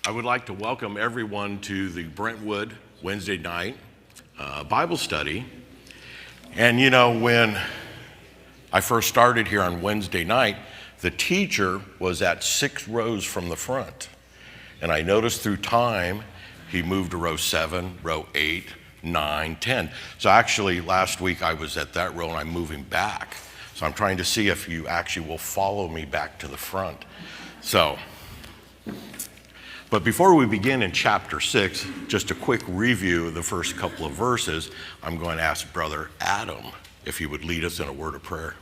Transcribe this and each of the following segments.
I would like to welcome everyone to the Brentwood Wednesday night Bible study. And you know, when I first started here on Wednesday night, the teacher was at 6 rows from the front. And I noticed through time, he moved to row 7, row 8, 9, 10. So actually last week I was at that row and I'm moving back. So I'm trying to see if you actually will follow me back to the front. But before we begin in chapter 6, just a quick review of the first couple of verses, I'm going to ask Brother Adam if he would lead us in a word of prayer.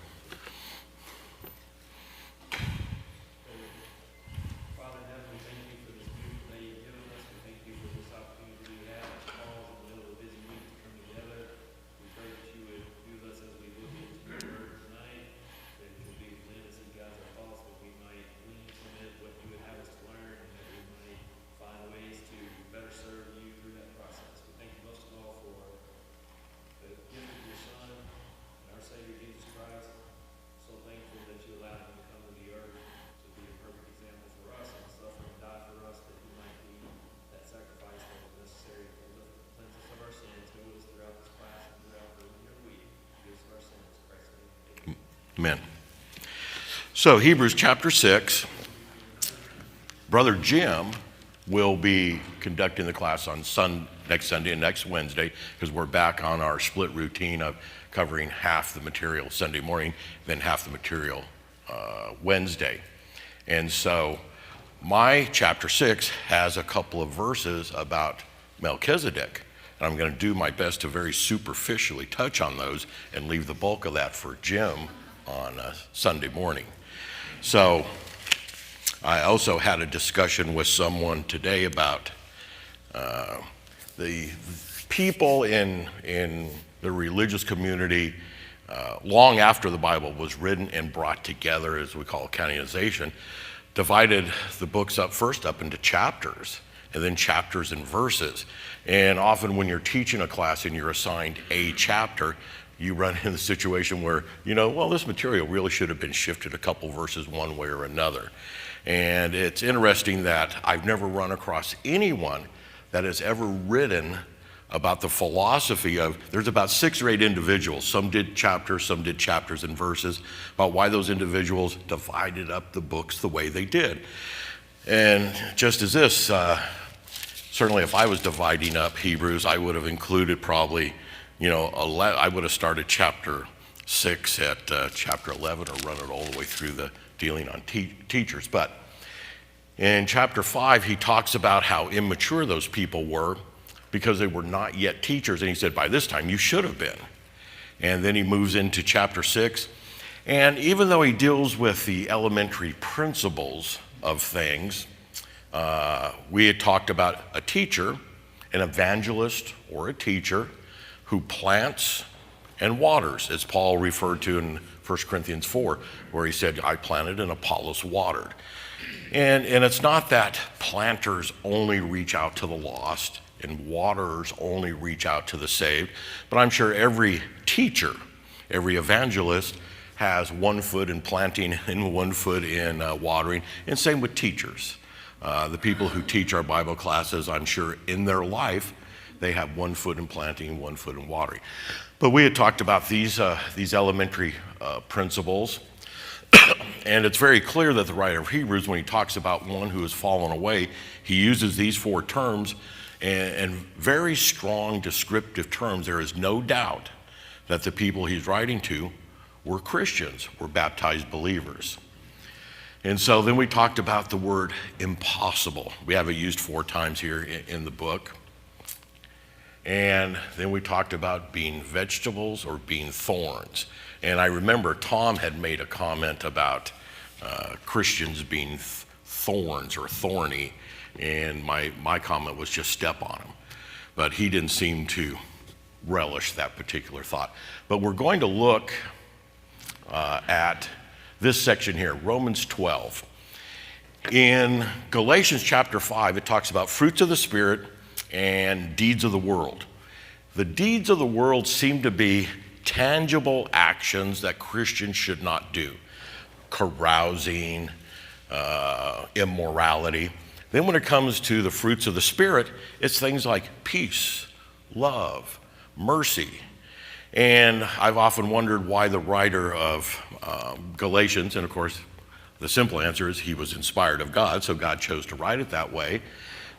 Amen. So Hebrews chapter 6, Brother Jim will be conducting the class on next Sunday and next Wednesday, because we're back on our split routine of covering half the material Sunday morning, then half the material Wednesday. And so my chapter 6 has a couple of verses about Melchizedek. And I'm going to do my best to very superficially touch on those and leave the bulk of that for Jim on Sunday morning. So I also had a discussion with someone today about the people in the religious community long after the Bible was written and brought together, as we call canonization, divided the books first up into chapters, and then chapters and verses. And often when you're teaching a class and you're assigned a chapter, you run into the situation where, this material really should have been shifted a couple verses one way or another. And it's interesting that I've never run across anyone that has ever written about the philosophy of, there's about 6 or 8 individuals, some did chapters and verses, about why those individuals divided up the books the way they did. And just as this, certainly if I was dividing up Hebrews, I would have included probably, I would have started chapter 6 at chapter 11 or run it all the way through the dealing on teachers. But in chapter 5, he talks about how immature those people were because they were not yet teachers. And he said, by this time, you should have been. And then he moves into chapter 6. And even though he deals with the elementary principles of things, we had talked about a teacher, an evangelist or a teacher, who plants and waters, as Paul referred to in 1 Corinthians 4, where he said, I planted and Apollos watered. And it's not that planters only reach out to the lost and waterers only reach out to the saved, but I'm sure every teacher, every evangelist has one foot in planting and one foot in watering, and same with teachers. The people who teach our Bible classes, I'm sure in their life, they have one foot in planting, one foot in watering. But we had talked about these elementary principles. And it's very clear that the writer of Hebrews, when he talks about one who has fallen away, he uses these 4 terms and very strong descriptive terms. There is no doubt that the people he's writing to were Christians, were baptized believers. And so then we talked about the word impossible. We have it used 4 times here in the book. And then we talked about being vegetables or being thorns. And I remember Tom had made a comment about Christians being thorns or thorny, and my comment was just step on them. But he didn't seem to relish that particular thought. But we're going to look at this section here, Romans 12. In Galatians chapter 5, it talks about fruits of the Spirit and deeds of the world. The deeds of the world seem to be tangible actions that Christians should not do. Carousing, immorality. Then when it comes to the fruits of the Spirit, it's things like peace, love, mercy. And I've often wondered why the writer of Galatians, and of course the simple answer is he was inspired of God, so God chose to write it that way,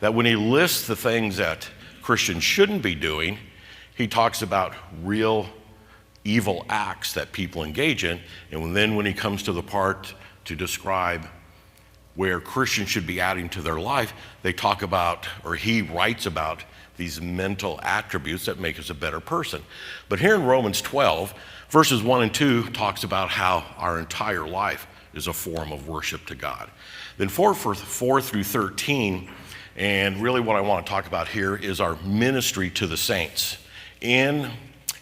that when he lists the things that Christians shouldn't be doing, he talks about real evil acts that people engage in. And then when he comes to the part to describe where Christians should be adding to their life, they talk about, or he writes about, these mental attributes that make us a better person. But here in Romans 12, verses 1 and 2 talks about how our entire life is a form of worship to God. Then 4 through 13, and really what I want to talk about here is our ministry to the saints. In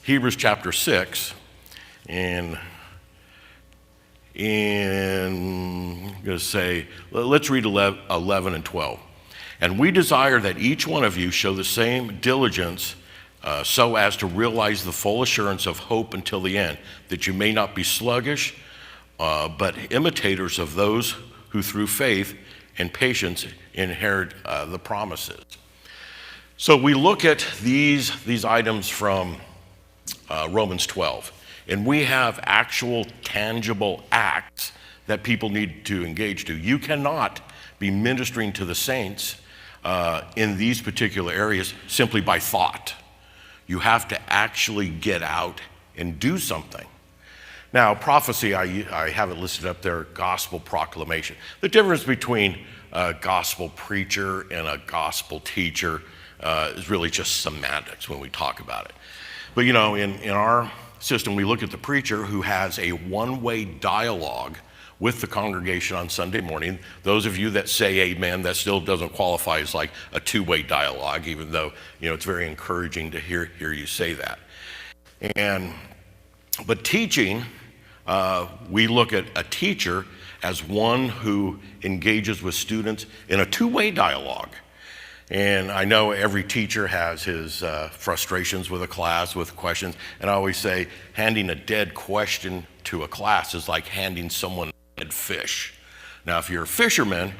Hebrews chapter 6, I'm going to say, let's read 11 and 12. And we desire that each one of you show the same diligence so as to realize the full assurance of hope until the end, that you may not be sluggish, but imitators of those who through faith and patience inherit the promises. So we look at these items from Romans 12, and we have actual tangible acts that people need to engage to. You cannot be ministering to the saints in these particular areas simply by thought. You have to actually get out and do something. Now, prophecy, I have it listed up there, gospel proclamation. The difference between a gospel preacher and a gospel teacher is really just semantics when we talk about it. But in our system, we look at the preacher who has a one-way dialogue with the congregation on Sunday morning. Those of you that say amen, that still doesn't qualify as like a two-way dialogue, even though it's very encouraging to hear you say that. But teaching, we look at a teacher as one who engages with students in a two-way dialogue. And I know every teacher has his frustrations with a class, with questions, and I always say handing a dead question to a class is like handing someone a dead fish. Now, if you're a fisherman,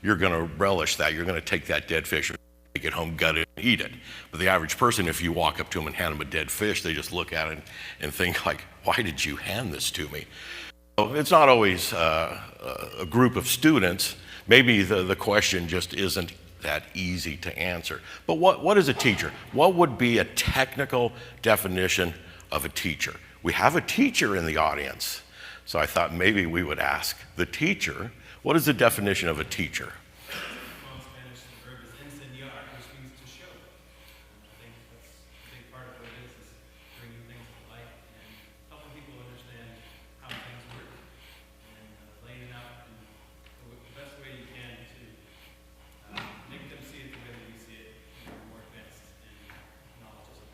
you're going to relish that. You're going to take that dead fish, take it home, gut it, and eat it. But the average person, if you walk up to them and hand them a dead fish, they just look at it and think like, why did you hand this to me? So it's not always a group of students. Maybe the question just isn't that easy to answer. But what is a teacher? What would be a technical definition of a teacher? We have a teacher in the audience, so I thought maybe we would ask the teacher, what is the definition of a teacher? Well, in Spanish, the verb is enseñar, which means to show. I think that's a big part of what it is bringing things to light and helping people understand how things work and laying it out in the best way you can to make them see it the way that you see it, more advanced in knowledge.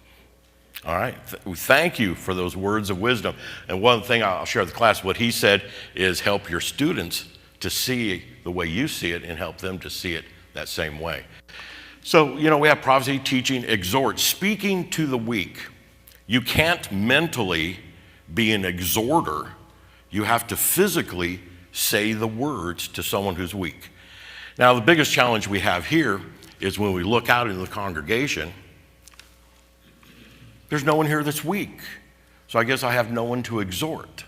All right, thank you for those words of wisdom. And one thing I'll share with the class, what he said is help your students to see the way you see it and help them to see it that same way. So, we have prophecy, teaching, exhort, speaking to the weak. You can't mentally be an exhorter. You have to physically say the words to someone who's weak. Now, the biggest challenge we have here is when we look out into the congregation, there's no one here that's weak. So I guess I have no one to exhort.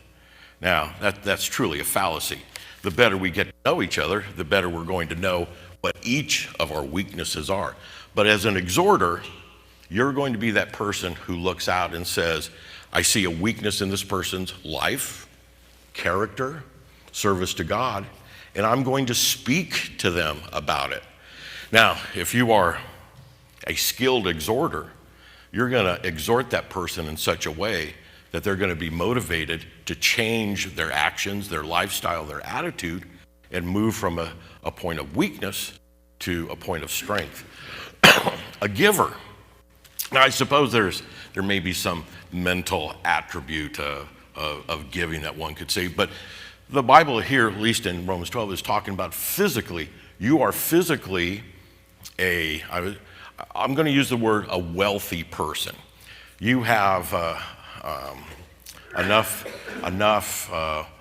Now, that's truly a fallacy. The better we get to know each other, the better we're going to know what each of our weaknesses are. But as an exhorter, you're going to be that person who looks out and says, I see a weakness in this person's life, character, service to God, and I'm going to speak to them about it. Now, if you are a skilled exhorter, you're going to exhort that person in such a way that they're going to be motivated to change their actions, their lifestyle, their attitude, and move from a point of weakness to a point of strength. A giver. Now, I suppose there may be some mental attribute of giving that one could say, but the Bible here, at least in Romans 12, is talking about physically. You are physically I'm going to use the word a wealthy person. You have enough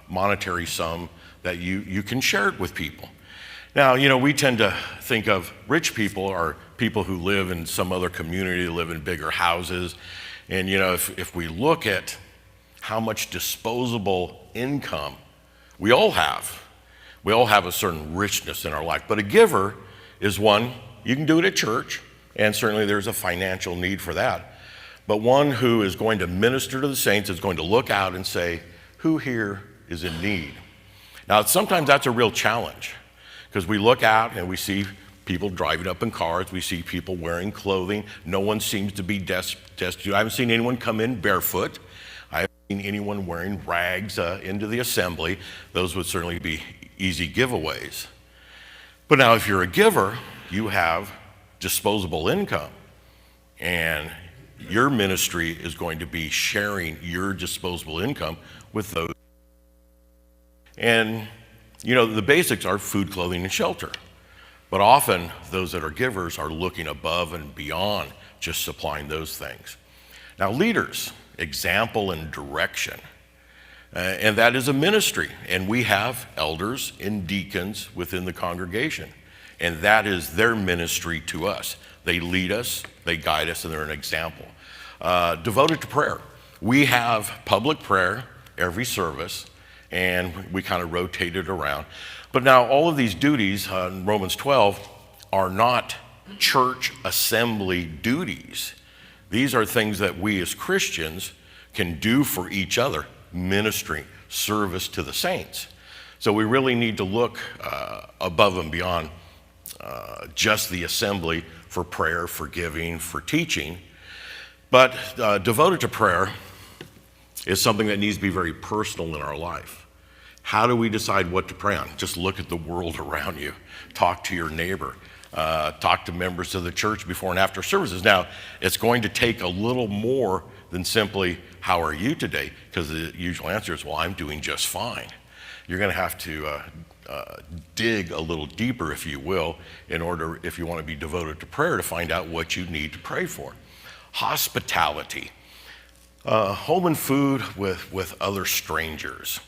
monetary sum that you can share it with people. Now, we tend to think of rich people are people who live in some other community, live in bigger houses. And, if we look at how much disposable income we all have a certain richness in our life. But a giver is one, you can do it at church, and certainly there's a financial need for that. But one who is going to minister to the saints is going to look out and say, who here is in need? Now, sometimes that's a real challenge, because we look out and we see people driving up in cars, we see people wearing clothing. No one seems to be destitute. I haven't seen anyone come in barefoot. I haven't seen anyone wearing rags into the assembly. Those would certainly be easy giveaways. But now if you're a giver, you have disposable income, and your ministry is going to be sharing your disposable income with those. And the basics are food, clothing, and shelter. But often those that are givers are looking above and beyond just supplying those things. Now, leaders, example and direction. And that is a ministry. And we have elders and deacons within the congregation. And that is their ministry to us. They lead us, they guide us, and they're an example. Devoted to prayer. We have public prayer every service, and we kind of rotate it around. But now all of these duties in Romans 12 are not church assembly duties. These are things that we as Christians can do for each other, ministry, service to the saints. So we really need to look above and beyond just the assembly for prayer, for giving, for teaching. But devoted to prayer is something that needs to be very personal in our life. How do we decide what to pray on? Just look at the world around you. Talk to your neighbor. Talk to members of the church before and after services. Now, it's going to take a little more than simply, how are you today? Because the usual answer is, well, I'm doing just fine. You're going to have to dig a little deeper, if you will, in order, if you want to be devoted to prayer, to find out what you need to pray for. Hospitality. Home and food with other strangers.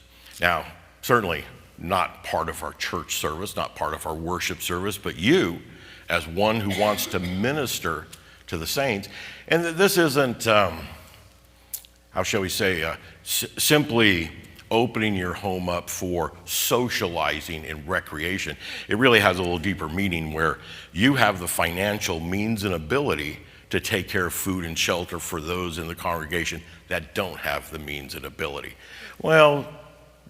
Now, certainly not part of our church service, not part of our worship service, but you, as one who wants to minister to the saints. And this isn't, how shall we say, simply opening your home up for socializing and recreation. It really has a little deeper meaning, where you have the financial means and ability to take care of food and shelter for those in the congregation that don't have the means and ability. Well,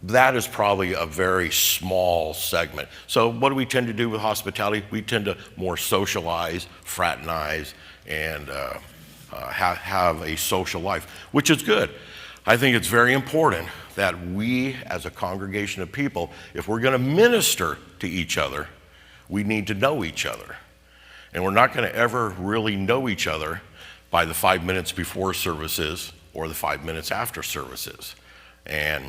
that is probably a very small segment. So what do we tend to do with hospitality? We tend to more socialize, fraternize, and have a social life, which is good. I think it's very important that we, as a congregation of people, if we're going to minister to each other, we need to know each other. And we're not going to ever really know each other by the 5 minutes before services or the 5 minutes after services. And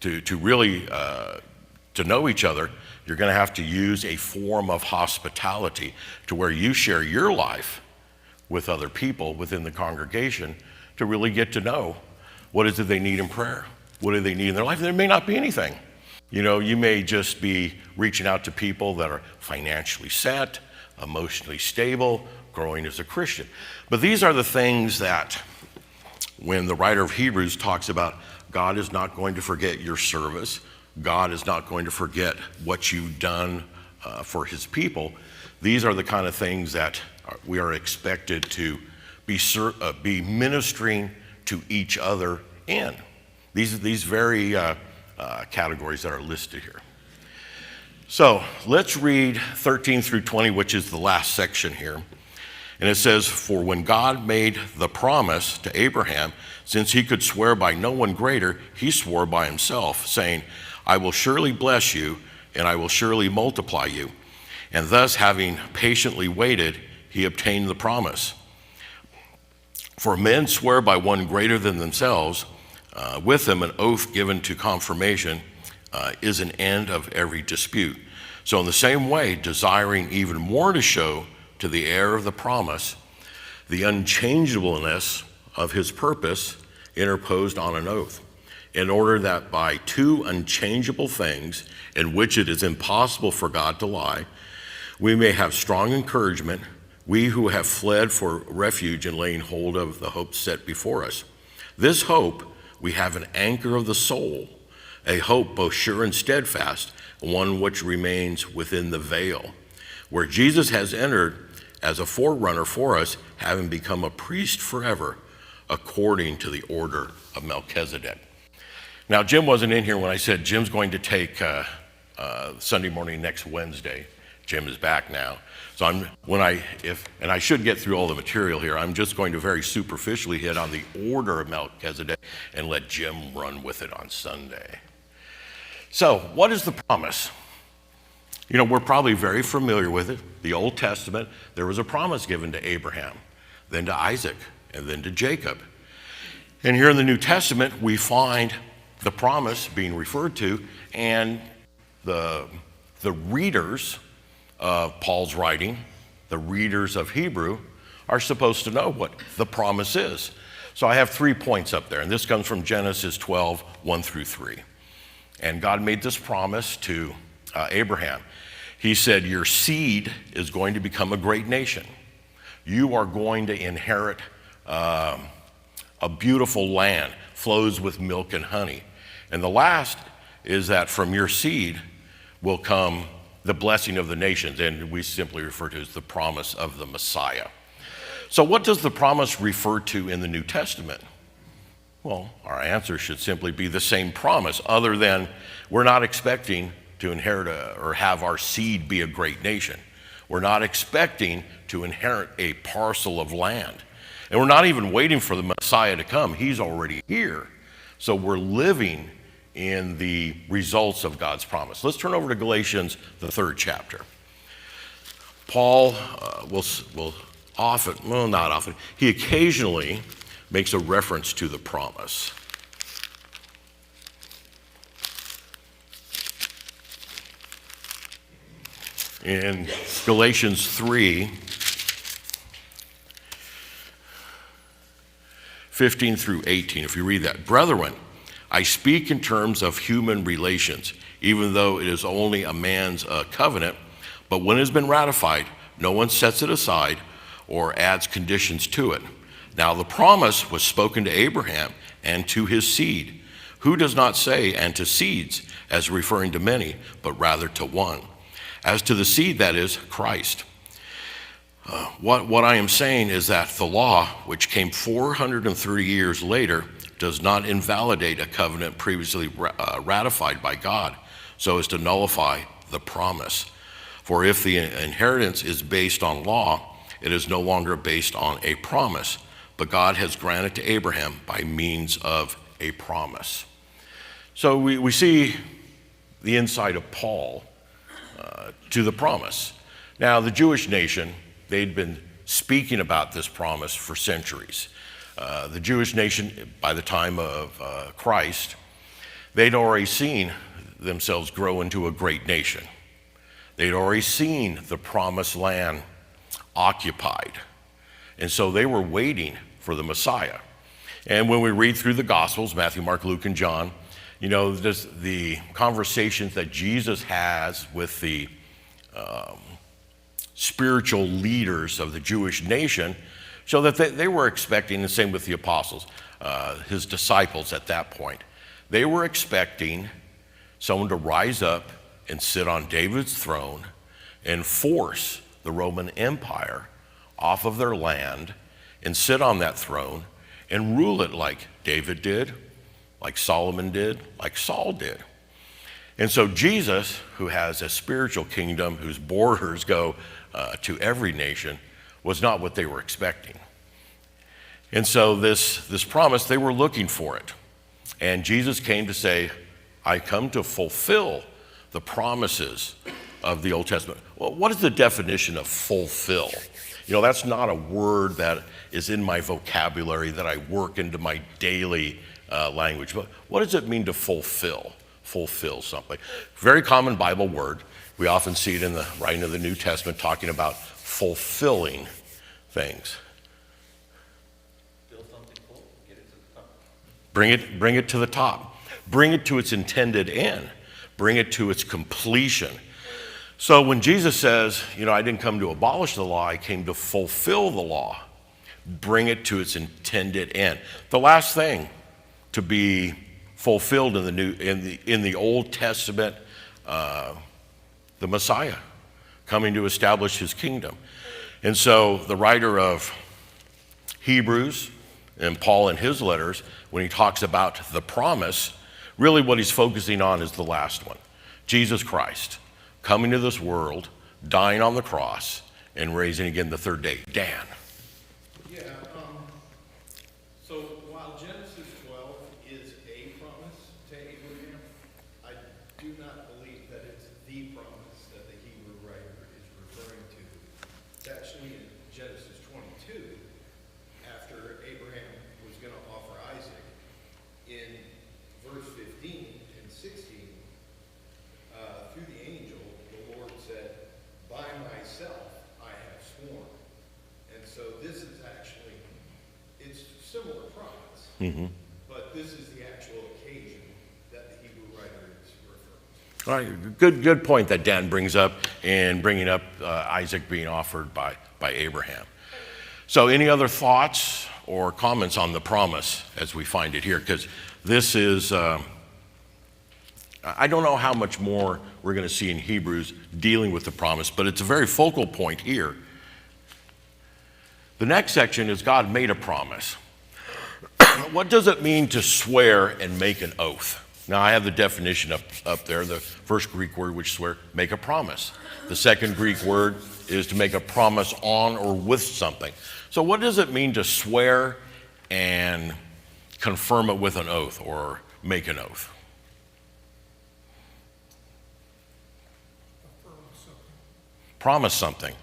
to really to know each other, you're going to have to use a form of hospitality to where you share your life with other people within the congregation to really get to know what is it they need in prayer, what do they need in their life. There may not be anything. You may just be reaching out to people that are financially set, emotionally stable, growing as a Christian. But these are the things that, when the writer of Hebrews talks about God is not going to forget your service, God is not going to forget what you've done for his people, these are the kind of things that we are expected to be ministering to each other in. These very categories that are listed here. So let's read 13 through 20, which is the last section here. And it says, "For when God made the promise to Abraham, since he could swear by no one greater, he swore by himself, saying, I will surely bless you, and I will surely multiply you. And thus, having patiently waited, he obtained the promise. For men swear by one greater than themselves, with them an oath given to confirmation is an end of every dispute. So in the same way, desiring even more to show to the heir of the promise the unchangeableness of his purpose, interposed on an oath, in order that by two unchangeable things in which it is impossible for God to lie, we may have strong encouragement, we who have fled for refuge and laying hold of the hope set before us. This hope, we have an anchor of the soul, a hope both sure and steadfast, one which remains within the veil, where Jesus has entered as a forerunner for us, having become a priest forever, according to the order of Melchizedek. Now, Jim wasn't in here when I said Jim's going to take Sunday morning next Wednesday. Jim is back now. So I should get through all the material here. I'm just going to very superficially hit on the order of Melchizedek and let Jim run with it on Sunday. So, what is the promise? You know, we're probably very familiar with it. The Old Testament, there was a promise given to Abraham, then to Isaac, and then to Jacob. And here in the New Testament, we find the promise being referred to, and the readers of Paul's writing, the readers of Hebrew, are supposed to know what the promise is. So I have 3 points up there, and this comes from Genesis 12, 1 through 3. And God made this promise to Abraham. He said, your seed is going to become a great nation. You are going to inherit a beautiful land, flows with milk and honey. And the last is that from your seed will come the blessing of the nations, and we simply refer to it as the promise of the Messiah. So what does the promise refer to in the New Testament? Well, our answer should simply be the same promise, other than we're not expecting to inherit or have our seed be a great nation. We're not expecting to inherit a parcel of land. And we're not even waiting for the Messiah to come. He's already here. So we're living in the results of God's promise. Let's turn over to Galatians, the 3rd chapter. Paul he occasionally makes a reference to the promise. In Galatians 3, 15 through 18, if you read that, brethren, I speak in terms of human relations, even though it is only a man's covenant, but when it has been ratified, no one sets it aside or adds conditions to it. Now the promise was spoken to Abraham and to his seed, who does not say, and to seeds, as referring to many, but rather to one. As to the seed, that is, Christ. What I am saying is that the law, which came 430 years later, does not invalidate a covenant previously ratified by God, so as to nullify the promise. For if the inheritance is based on law, it is no longer based on a promise, but God has granted to Abraham by means of a promise. So we see the insight of Paul to the promise. Now, the Jewish nation, they'd been speaking about this promise for centuries. The Jewish nation, by the time of Christ, they'd already seen themselves grow into a great nation. They'd already seen the promised land occupied. And so they were waiting for the Messiah. And when we read through the Gospels, Matthew, Mark, Luke, and John, you know, the conversations that Jesus has with the spiritual leaders of the Jewish nation show that they were expecting, the same with the apostles, his disciples at that point. They were expecting someone to rise up and sit on David's throne and force the Roman Empire off of their land and sit on that throne and rule it like David did, like Solomon did, like Saul did. And so Jesus, who has a spiritual kingdom whose borders go to every nation, was not what they were expecting. And so this promise, they were looking for it. And Jesus came to say, I come to fulfill the promises of the Old Testament. Well, what is the definition of fulfill? You know, that's not a word that is in my vocabulary that I work into my daily language. But what does it mean to fulfill? Fulfill something. Very common Bible word. We often see it in the writing of the New Testament talking about fulfilling things. Build something full, get it to the top. Bring it to the top. bring it to its intended end, bring it to its completion. So when Jesus says, I didn't come to abolish the law, I came to fulfill the law, bring it to its intended end. The last thing to be fulfilled in the Old Testament, the Messiah coming to establish his kingdom. And so the writer of Hebrews and Paul in his letters, when he talks about the promise, really what he's focusing on is the last one. Jesus Christ coming to this world, dying on the cross, and raising again the third day. Dan. Yeah, so while Genesis 12 is a promise to Abraham, I do not believe that it's the promise that the Hebrew writer is referring to. It's actually in Genesis 22, after Abraham was going to offer Isaac, in verse 15 and 16, through the angel, the Lord said, "By myself I have sworn." And so this is actually, it's similar promise, but this is the actual occasion that the Hebrew writer is referring to. All right, good point that Dan brings up in bringing up Isaac being offered by Abraham. So any other thoughts or comments on the promise as we find it here? Because this is, I don't know how much more we're going to see in Hebrews dealing with the promise, but it's a very focal point here. The next section is God made a promise. What does it mean to swear and make an oath? Now, I have the definition up there. The first Greek word, which swear, make a promise. The second Greek word is to make a promise on or with something. So what does it mean to swear and confirm it with an oath or make an oath? Promise something.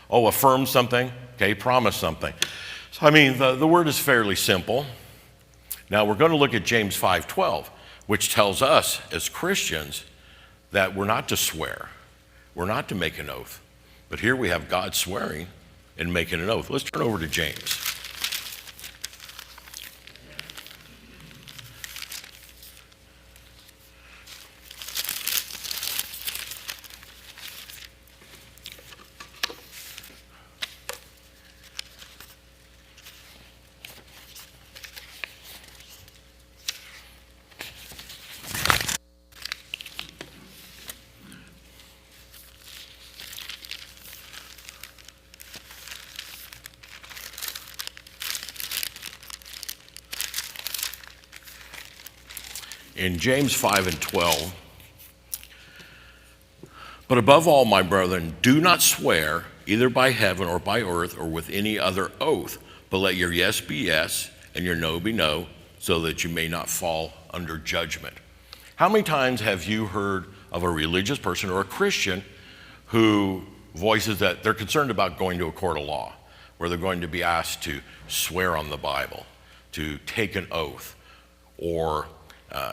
Oh, affirm something? Okay, promise something. So, I mean, the word is fairly simple. Now, we're going to look at James 5:12, which tells us as Christians that we're not to swear. We're not to make an oath. But here we have God swearing and making an oath. Let's turn over to James. In James 5:12, but above all, my brethren, do not swear either by heaven or by earth or with any other oath, but let your yes be yes and your no be no, so that you may not fall under judgment. How many times have you heard of a religious person or a Christian who voices that they're concerned about going to a court of law, where they're going to be asked to swear on the Bible, to take an oath, or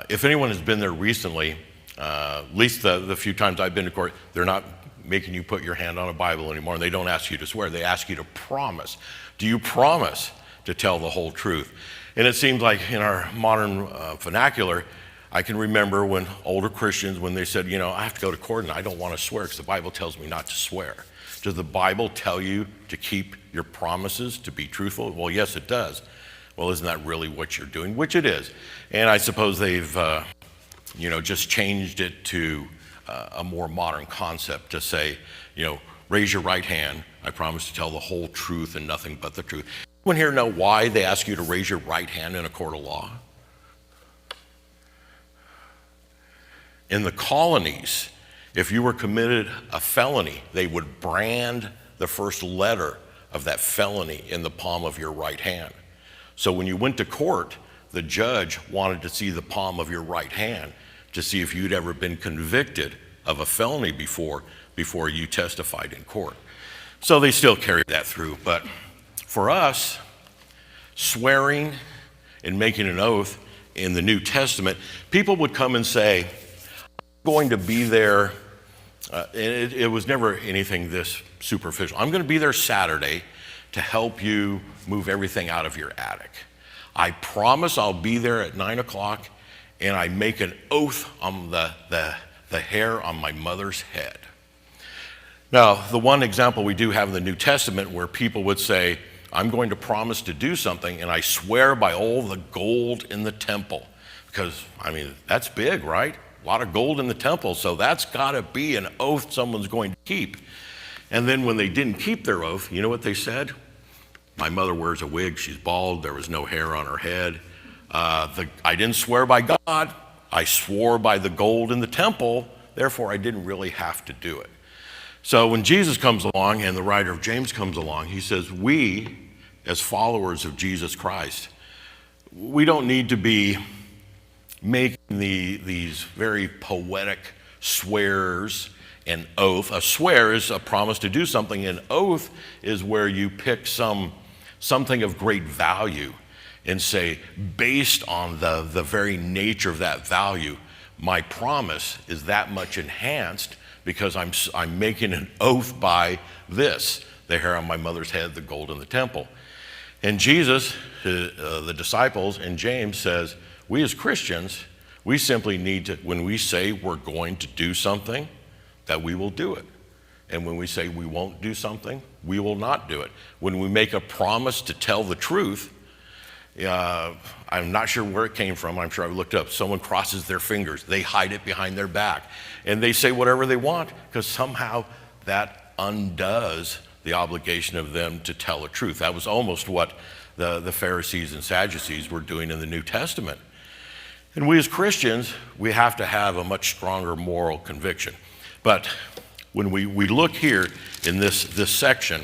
if anyone has been there recently, at least the few times I've been to court, they're not making you put your hand on a Bible anymore, and they don't ask you to swear. They ask you to promise. Do you promise to tell the whole truth? And it seems like in our modern vernacular, I can remember when older Christians, when they said, I have to go to court and I don't want to swear because the Bible tells me not to swear. Does the Bible tell you to keep your promises, to be truthful? Well, yes, it does. Well, isn't that really what you're doing? Which it is. And I suppose they've, just changed it to a more modern concept to say, raise your right hand. I promise to tell the whole truth and nothing but the truth. Anyone here know why they ask you to raise your right hand in a court of law? In the colonies, if you were committed a felony, they would brand the first letter of that felony in the palm of your right hand. So when you went to court, the judge wanted to see the palm of your right hand to see if you'd ever been convicted of a felony before you testified in court. So they still carry that through. But for us, swearing and making an oath in the New Testament, people would come and say, I'm going to be there. It was never anything this superficial. I'm going to be there Saturday to help you move everything out of your attic. I promise I'll be there at 9 o'clock and I make an oath on the hair on my mother's head. Now, the one example we do have in the New Testament where people would say, I'm going to promise to do something, and I swear by all the gold in the temple. Because, I mean, that's big, right? A lot of gold in the temple, so that's got to be an oath someone's going to keep. And then when they didn't keep their oath, you know what they said? My mother wears a wig, she's bald, there was no hair on her head. I didn't swear by God, I swore by the gold in the temple, therefore I didn't really have to do it. So when Jesus comes along and the writer of James comes along, he says, we, as followers of Jesus Christ, we don't need to be making these very poetic swears and oath. A swear is a promise to do something. An oath is where you pick something of great value and say, based on the very nature of that value, my promise is that much enhanced because I'm making an oath by this, the hair on my mother's head, the gold in the temple. And Jesus, the disciples, and James says, we as Christians, we simply need to, when we say we're going to do something, that we will do it. And when we say we won't do something, we will not do it. When we make a promise to tell the truth, I'm not sure where it came from. I'm sure I looked up. Someone crosses their fingers. They hide it behind their back. And they say whatever they want because somehow that undoes the obligation of them to tell the truth. That was almost what the Pharisees and Sadducees were doing in the New Testament. And we as Christians, we have to have a much stronger moral conviction. But when we look here in this section,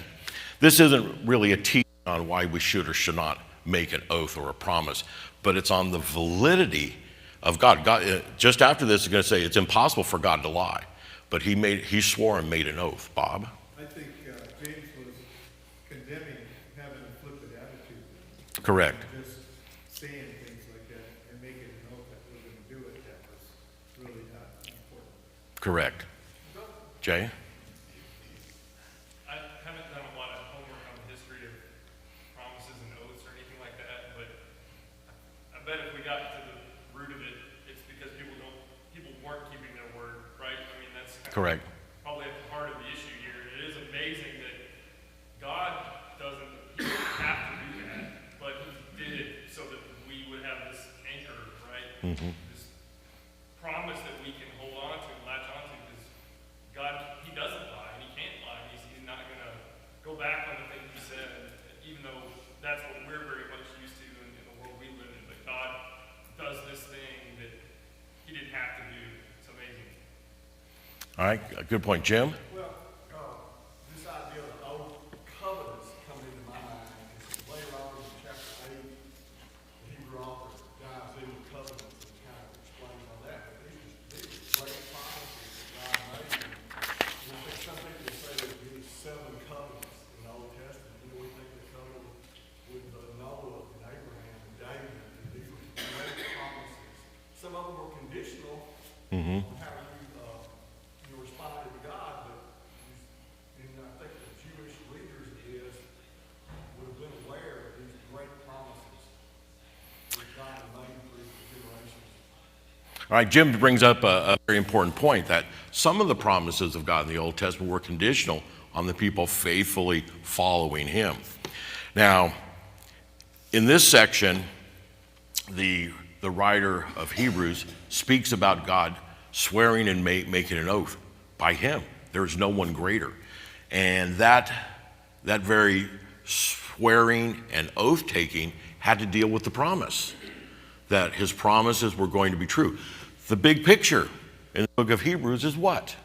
this isn't really a teaching on why we should or should not make an oath or a promise, but it's on the validity of God. God, just after this, is going to say it's impossible for God to lie, but he swore and made an oath. Bob? I think James was condemning having a flippant attitude. Correct. Just saying things like that and making an oath that we're going to do it, that was really not important. Correct. Jay? I haven't done a lot of homework on the history of promises and oaths or anything like that, but I bet if we got to the root of it, it's because people weren't keeping their word, right? I mean, that's kind of Correct. probably at the heart of the issue here. It is amazing that God he didn't have to do that, but he did it so that we would have this anchor, right? Mm-hmm. This promise that we can hold on to and latch on to, because God, he doesn't lie, and he can't lie. He's not going to go back on the things he said, even though that's what we're very much used to in the world we live in. But God does this thing that he didn't have to do. It's amazing. All right, good point. Jim? Well, this idea of oath covenants come into my mind. It's later on in chapter 8, the Hebrew author dives into covenants and kind of explains all that. But these are great promises that God made. And I think some people say there's these 7 covenants in the Old Testament. We think the covenant with Noah and Abraham and David, and these were great promises. Some of them were conditional on how you responded to God, but I think the Jewish leaders would have been aware of these great promises that God had made through the generations. All right, Jim brings up a very important point that some of the promises of God in the Old Testament were conditional on the people faithfully following him. Now, in this section, the writer of Hebrews speaks about God swearing and making an oath by him. There's no one greater. And that very swearing and oath-taking had to deal with the promise, that his promises were going to be true. The big picture in the book of Hebrews is what?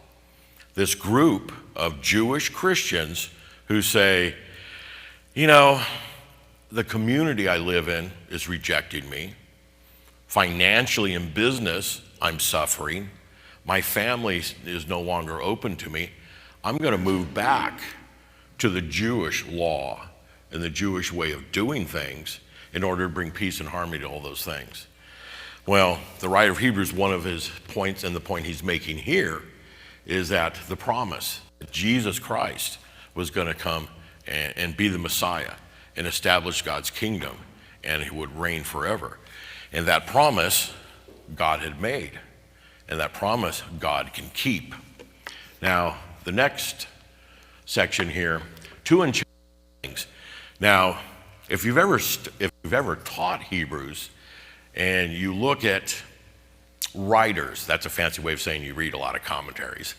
This group of Jewish Christians who say, you know, the community I live in is rejecting me. Financially in business, I'm suffering. My family is no longer open to me. I'm going to move back to the Jewish law and the Jewish way of doing things in order to bring peace and harmony to all those things. Well, the writer of Hebrews, one of his points, and the point he's making here, is that the promise that Jesus Christ was going to come and be the Messiah and establish God's kingdom, and he would reign forever. And that promise God had made, and that promise God can keep. Now, the next section here, two unchangeable things. Now, if you've ever taught Hebrews and you look at writers, that's a fancy way of saying you read a lot of commentaries,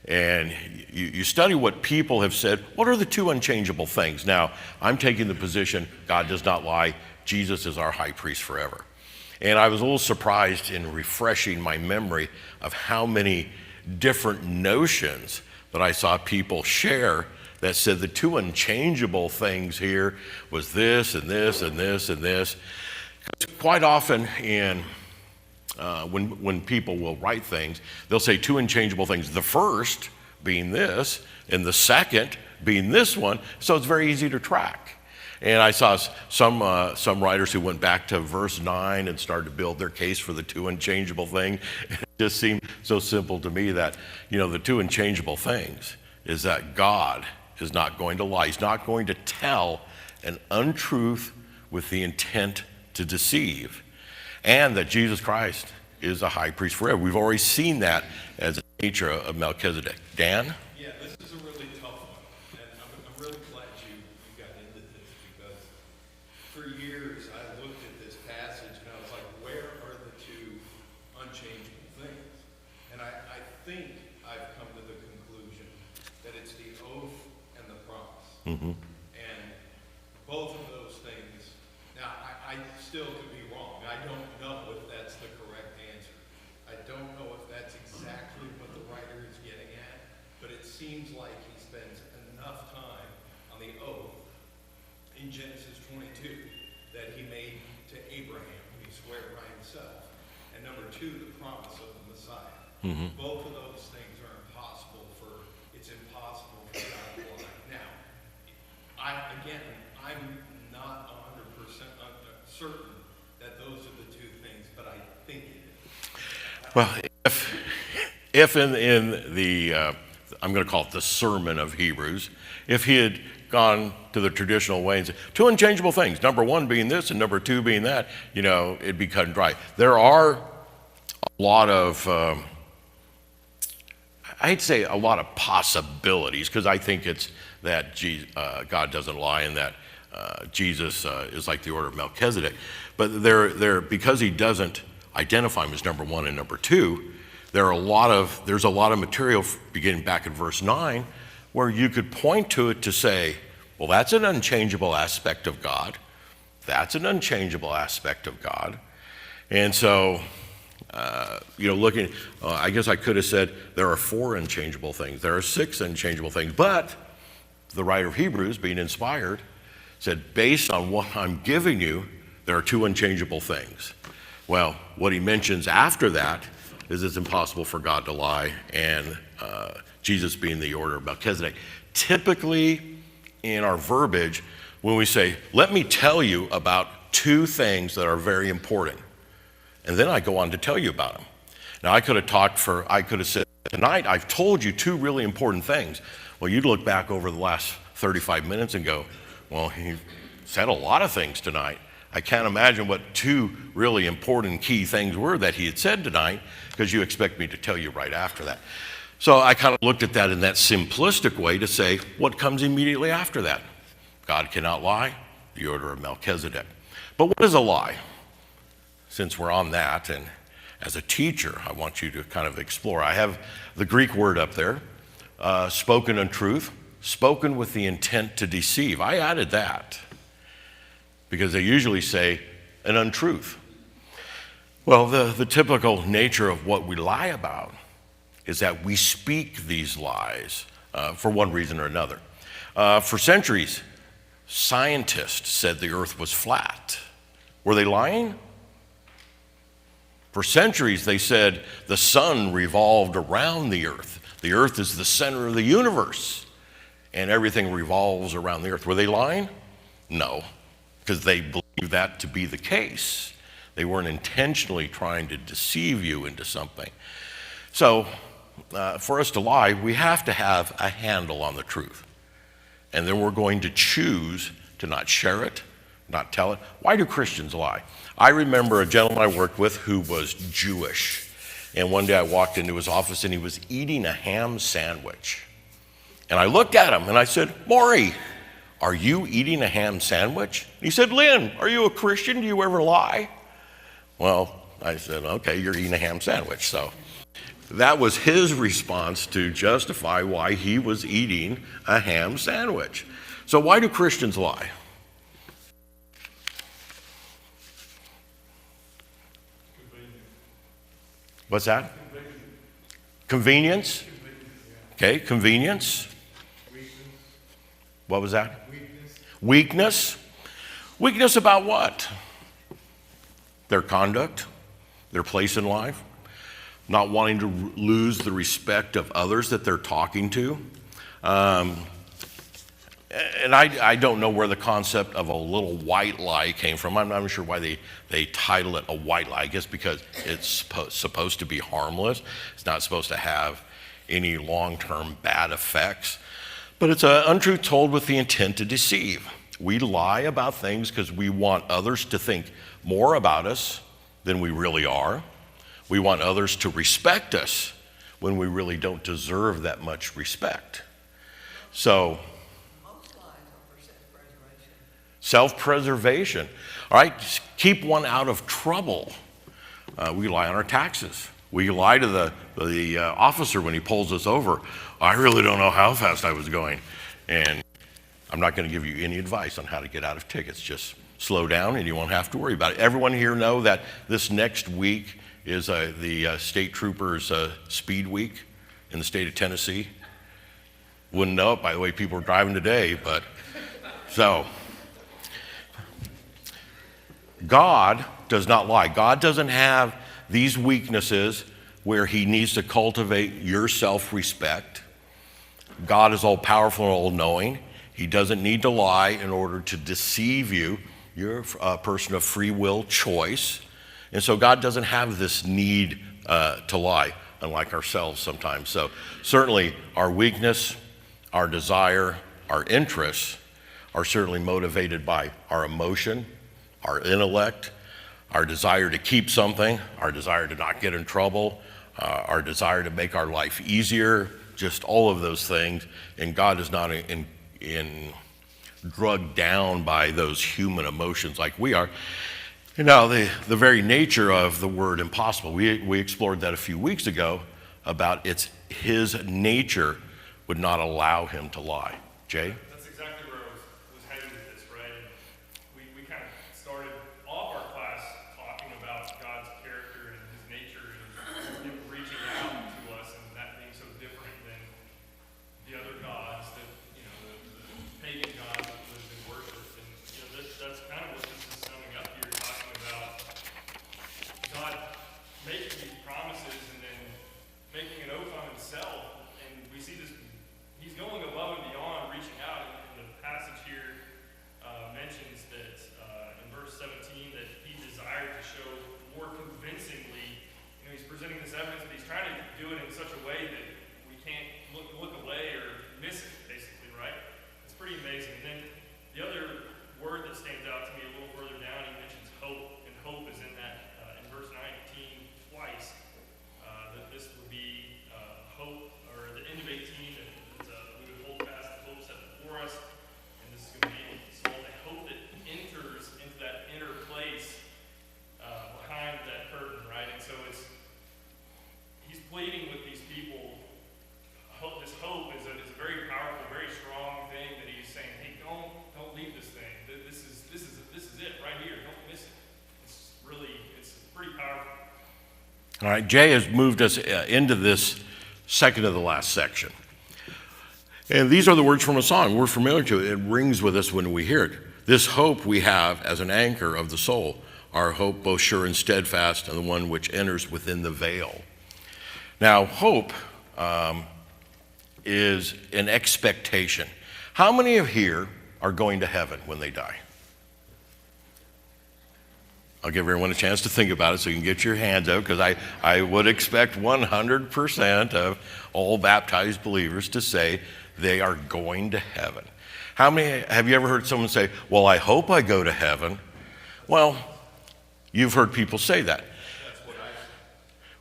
and you study what people have said, what are the two unchangeable things? Now, I'm taking the position God does not lie, Jesus is our high priest forever. And I was a little surprised in refreshing my memory of how many different notions that I saw people share that said the two unchangeable things here was this and this and this and this. Quite often when people will write things, they'll say two unchangeable things. The first being this, and the second being this one, so it's very easy to track. And I saw some writers who went back to verse 9 and started to build their case for the two unchangeable thing. It just seemed so simple to me that, the two unchangeable things is that God is not going to lie. He's not going to tell an untruth with the intent to deceive. And that Jesus Christ is a high priest forever. We've already seen that as the nature of Melchizedek. Dan? Yeah, this is a really tough one, and I'm really glad you got into this, because for years I looked at this passage and I was like, where are the two unchangeable things? And I think I've come to the conclusion that it's the oath and the promise. Mm-hmm. And both of those things, now I still could be wrong. I don't know if that's the correct answer. I don't know if that's exactly what the writer is getting at, but it seems like he spends enough time on the oath in Genesis 22 that he made to Abraham when he swore by himself. And number two, the promise of the Messiah. Mm-hmm. Both of those things are impossible it's impossible for God to lie. Now, I'm not 100% certain that those are the two things, but I think it is. Well, if in the, I'm going to call it the sermon of Hebrews, if he had gone to the traditional way and said, two unchangeable things, number one being this and number two being that, it'd be cut and dry. There are a lot of, I'd say a lot of possibilities, because I think it's that God doesn't lie and that Jesus is like the order of Melchizedek. But because he doesn't identify him as number one and number two, there's a lot of material beginning back in verse 9 where you could point to it to say, well, that's an unchangeable aspect of God. That's an unchangeable aspect of God. And so, I guess I could have said there are 4 unchangeable things. There are 6 unchangeable things. But the writer of Hebrews, being inspired, said, based on what I'm giving you, there are 2 unchangeable things. Well, what he mentions after that is it's impossible for God to lie, and Jesus being the order of Melchizedek. Typically, in our verbiage, when we say, let me tell you about 2 things that are very important, and then I go on to tell you about them. Now, I could have said, tonight I've told you 2 really important things. Well, you'd look back over the last 35 minutes and go, well, he said a lot of things tonight. I can't imagine what 2 really important key things were that he had said tonight, because you expect me to tell you right after that. So I kind of looked at that in that simplistic way to say, what comes immediately after that? God cannot lie, the order of Melchizedek. But what is a lie? Since we're on that, and as a teacher, I want you to kind of explore. I have the Greek word up there, spoken untruth, spoken with the intent to deceive. I added that because they usually say an untruth. Well, the typical nature of what we lie about is that we speak these lies for one reason or another. For centuries, scientists said the earth was flat. Were they lying? For centuries, they said the sun revolved around the earth. The earth is the center of the universe, and everything revolves around the earth. Were they lying? No, because they believed that to be the case. They weren't intentionally trying to deceive you into something. So, for us to lie, we have to have a handle on the truth. And then we're going to choose to not share it, not tell it. Why do Christians lie? I remember a gentleman I worked with who was Jewish. And one day I walked into his office and he was eating a ham sandwich. And I looked at him and I said, Maury, are you eating a ham sandwich? He said, Lynn, are you a Christian? Do you ever lie? Well, I said, okay, you're eating a ham sandwich. So that was his response to justify why he was eating a ham sandwich. So why do Christians lie? What's that? Convenience. Okay, convenience. What was that? Weakness. Weakness about what? Their conduct, their place in life, not wanting to lose the respect of others that they're talking to. And I don't know where the concept of a little white lie came from. I'm not sure why they title it a white lie. I guess because it's supposed to be harmless. It's not supposed to have any long-term bad effects. But it's an untruth told with the intent to deceive. We lie about things because we want others to think more about us than we really are. We want others to respect us when we really don't deserve that much respect. So, self-preservation. All right, just keep one out of trouble. We lie on our taxes. We lie to the officer when he pulls us over. I really don't know how fast I was going. And I'm not going to give you any advice on how to get out of tickets. Just slow down and you won't have to worry about it. Everyone here know that this next week is the state troopers speed week in the state of Tennessee. Wouldn't know it by the way people are driving today, but so. God does not lie. God doesn't have these weaknesses where he needs to cultivate your self-respect. God is all-powerful and all-knowing. He doesn't need to lie in order to deceive you. You're a person of free will choice. And so God doesn't have this need to lie, unlike ourselves sometimes. So certainly our weakness, our desire, our interests are certainly motivated by our emotion, our intellect, our desire to keep something, our desire to not get in trouble, our desire to make our life easier, just all of those things. And God is not drugged down by those human emotions like we are. You know, the very nature of the word impossible, we explored that a few weeks ago about his nature would not allow him to lie. Jay? That's exactly where I was headed with this, right? And we kind of started off our class talking about God's character and his nature and him reaching out to us and that being so different than the other gods that, the pagan gods that lived and worshipped. And, that's kind of what this is summing up here, talking about God making these promises and then making an oath on himself. And we see this, he's going above and beyond, reaching out. And the passage here mentions that in verse 17 that he desired to show more convincingly, he's presenting this evidence, but he's trying to do it in such a way that we can't look away or miss it, basically, right? It's pretty amazing. And then the other word that stands out to me a little further down, he mentions hope, and hope is in that in verse 19 twice. That this would be hope, or the end of 18, that we would hold fast the hope set before us, and this is going to be sold a hope that enters into that inner place behind that curtain, right? And so he's pleading with these people. This hope is a very powerful, very strong thing that he's saying, hey, don't leave this thing. This is it right here. Don't miss it. It's pretty powerful. All right, Jay has moved us into this second to the last section. And these are the words from a song. We're familiar to it. It rings with us when we hear it. This hope we have as an anchor of the soul, our hope both sure and steadfast, and the one which enters within the veil. Now, hope is an expectation. How many of here are going to heaven when they die? I'll give everyone a chance to think about it so you can get your hands up, because I would expect 100% of all baptized believers to say they are going to heaven. How many have you ever heard someone say, well, I hope I go to heaven? Well, you've heard people say that.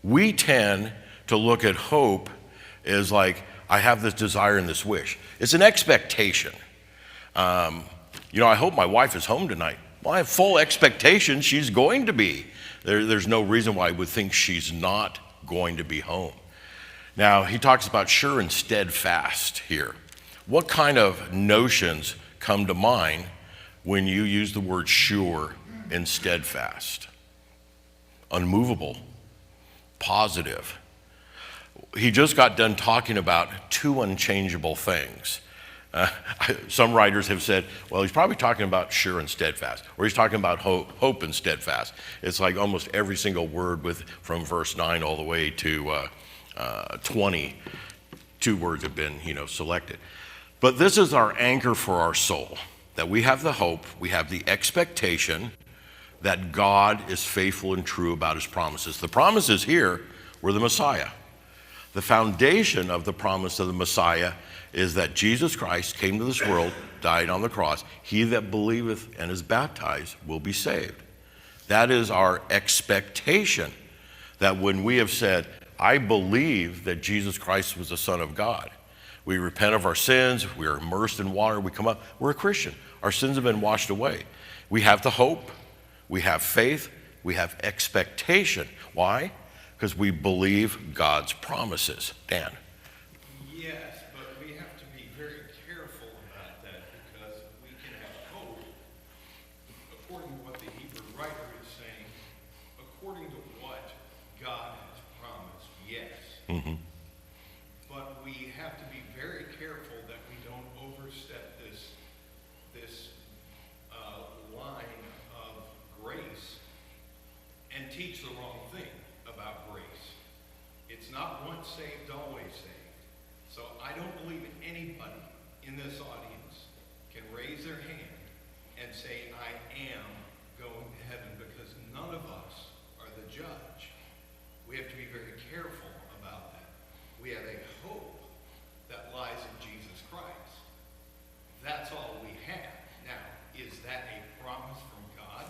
We tend to look at hope as like, I have this desire and this wish. It's an expectation. I hope my wife is home tonight. Well, I have full expectation she's going to be. There's no reason why I would think she's not going to be home. Now, he talks about sure and steadfast here. What kind of notions come to mind when you use the word sure and steadfast? Unmovable, positive. He just got done talking about two unchangeable things. Some writers have said, well, he's probably talking about sure and steadfast, or he's talking about hope and steadfast. It's like almost every single word from verse 9 all the way to 20, 2 words have been, selected. But this is our anchor for our soul, that we have the hope, we have the expectation that God is faithful and true about his promises. The promises here were the Messiah. The foundation of the promise of the Messiah is that Jesus Christ came to this world, died on the cross. He that believeth and is baptized will be saved. That is our expectation, that when we have said, I believe that Jesus Christ was the Son of God, we repent of our sins, we are immersed in water, we come up, we're a Christian. Our sins have been washed away. We have the hope, we have faith, we have expectation. Why? Because we believe God's promises. Dan. Yes, but we have to be very careful about that because we can have hope, according to what the Hebrew writer is saying, according to what God has promised, yes. Mm-hmm. But we have to be very careful that we don't overstep this line of grace and teach the wrong thing about grace. It's not once saved, always saved. So I don't believe anybody in this audience can raise their hand and say, I am going to heaven, because none of us are the judge. We have to be very careful about that. We have a hope that lies in Jesus Christ. That's all we have. Now, is that a promise from God?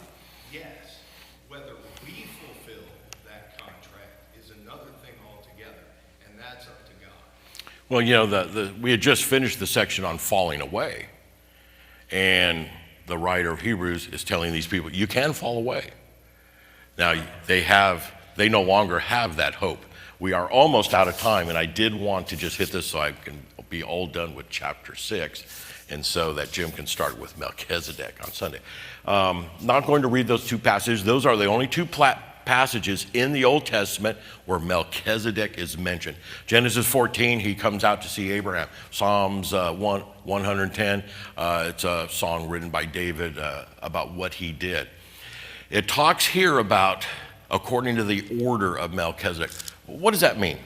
Yes. Whether we fulfill that contract is another thing altogether, and that's up to God. Well, we had just finished the section on falling away, and the writer of Hebrews is telling these people, you can fall away. Now, they no longer have that hope. We are almost out of time, and I did want to just hit this so I can be all done with chapter 6, and so that Jim can start with Melchizedek on Sunday. Not going to read those two passages. Those are the only two passages in the Old Testament where Melchizedek is mentioned. Genesis 14, he comes out to see Abraham. Psalms 110, it's a song written by David about what he did. It talks here about according to the order of Melchizedek. What does that mean?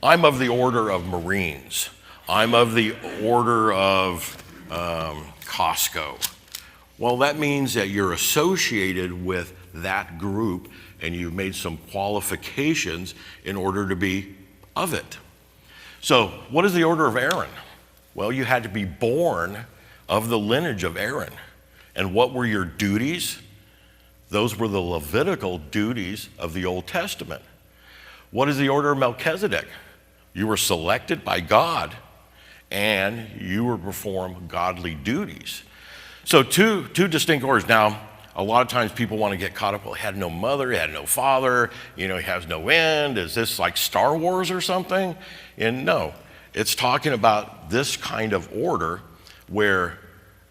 I'm of the order of Marines. I'm of the order of Costco. Well, that means that you're associated with that group and you've made some qualifications in order to be of it. So what is the order of Aaron? Well, you had to be born of the lineage of Aaron. And what were your duties? Those were the Levitical duties of the Old Testament. What is the order of Melchizedek? You were selected by God and you were to perform godly duties. So two distinct orders. Now, a lot of times people want to get caught up, well, he had no mother, he had no father, he has no end. Is this like Star Wars or something? And no, it's talking about this kind of order where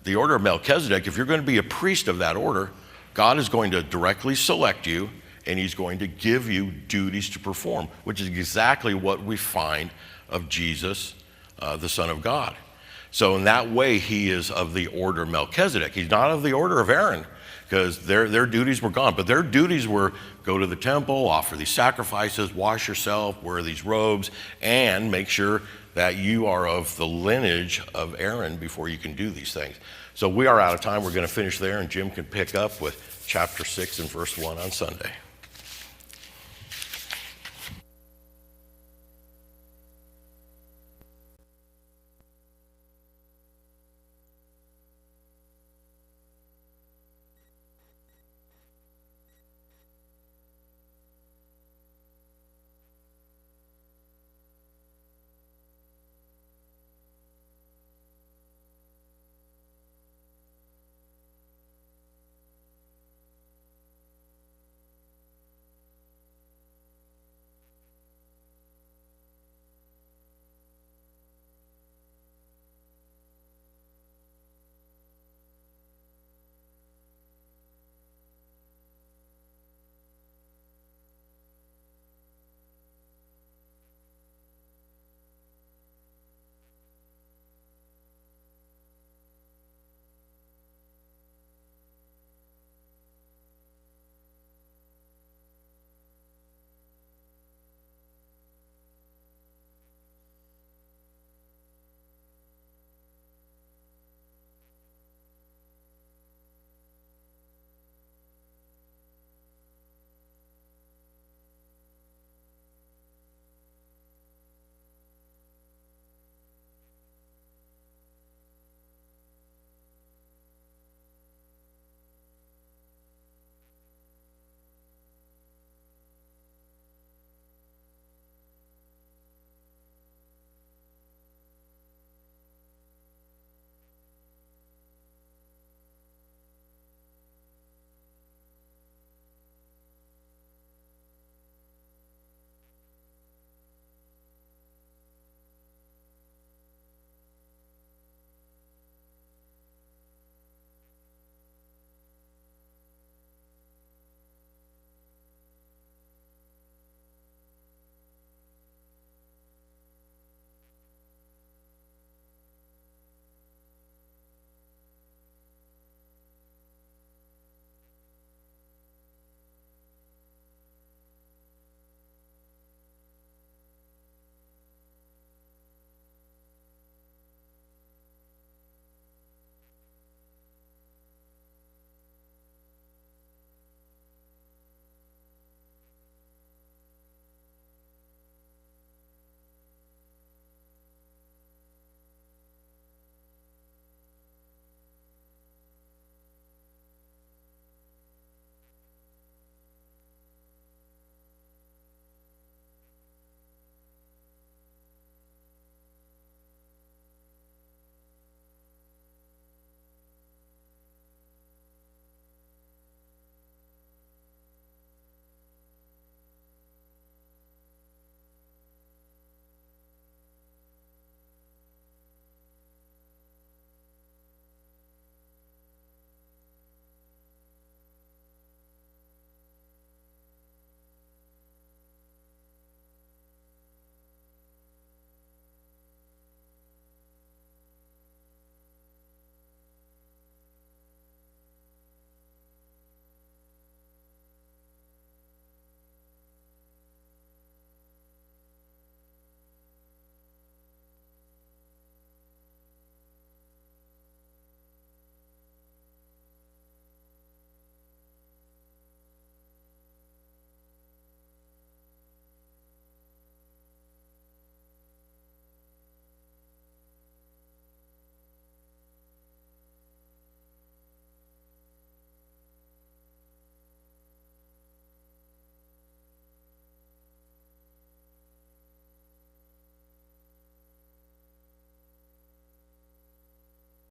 the order of Melchizedek, if you're going to be a priest of that order, God is going to directly select you and he's going to give you duties to perform, which is exactly what we find of Jesus, the Son of God. So in that way, he is of the order of Melchizedek. He's not of the order of Aaron, because their duties were gone. But their duties were go to the temple, offer these sacrifices, wash yourself, wear these robes, and make sure that you are of the lineage of Aaron before you can do these things. So we are out of time. We're going to finish there, and Jim can pick up with chapter 6 and verse 1 on Sunday.